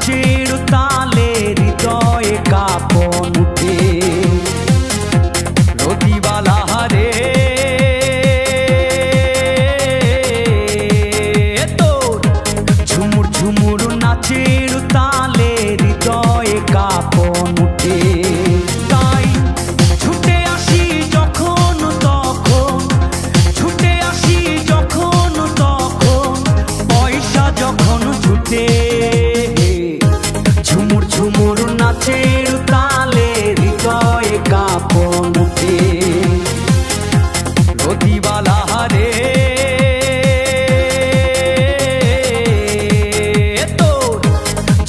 নাচের তালে হৃদয়ে কাঁপন উঠে। রতিবালা রে তোর ঝুমুর ঝুমুর নাচের তালে হৃদয়ে কাঁপন উঠে। তাই ছুটে আসি যখন তখন, ছুটে আসি যখন তখন, পয়সা যখন ছুটে। ঝুমুর ঝুমুর নাচের তালে হৃদয়ে কাঁপন উঠে। রতিবালা রে তোর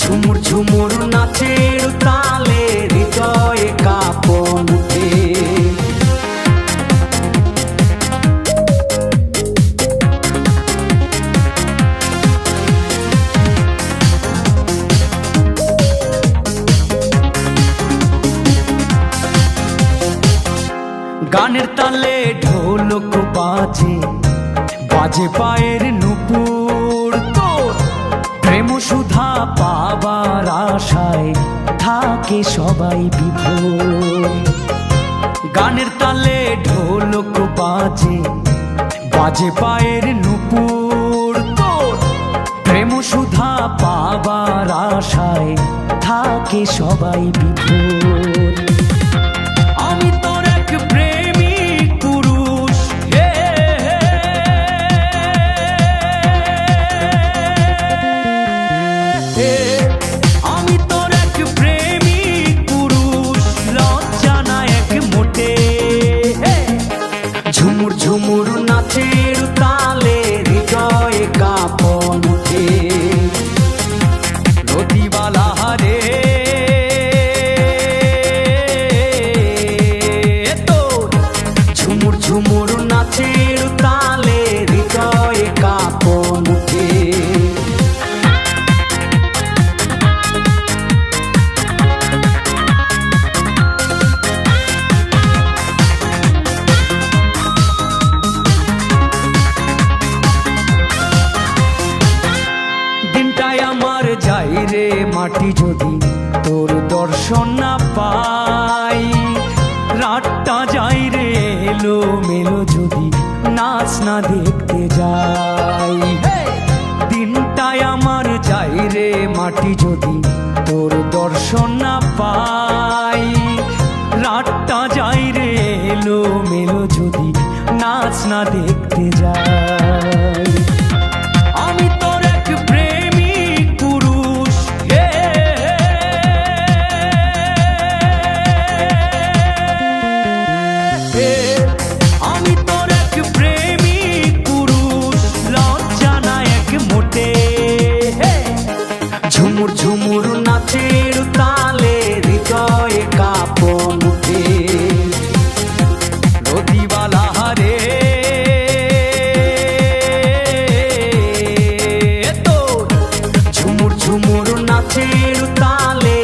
ঝুমুর ঝুমুর নাচের তালে হৃদয়ে কাঁপন উঠে। গানের তালে ঢোলক বাজে, বাজে পায়ের নুপুর। তোর প্রেম সুধা পাবার আশায় থাকে সবাই বিভোর। গানের তালে ঢোলক বাজে, বাজে পায়ের নুপুর। তোর প্রেম সুধা পাবার আশায় থাকে সবাই বিভোর। আমি তোর এক প্রেমিক পুরুষ, আমি তোর এক প্রেমিক পুরুষ, লজ্জা না এক মোটে। ঝুমুর ঝুমুর নাচের তালে হৃদয়ে কাঁপন উঠে। রতিবালা রে ঝুমুর ঝুমুর নাচের তালে হৃদয়ে কাঁপন উঠে। দিনটাই আমার যাই রে মাটি যদি তোর দর্শন না পাই। রাতটা যাই রে এলো মেলো যদি নাচ না দেখতে যাই। দিনটাই আমার যাই রে মাটি যদি তোর দর্শন না পাই। রাতটা যাই রে এলো মেলো যদি নাচ না দেখতে যাই। আমি তোর এক প্রেমিক পুরুষ, আমি তোর এক প্রেমিক পুরুষ, লজ্জা না এক মোটে। ঝুমুর ঝুমুর নাচের তালে হৃদয়ে কাঁপন উঠে। রতিবালা রে তোর ঝুমুর ঝুমুর নাচের তালে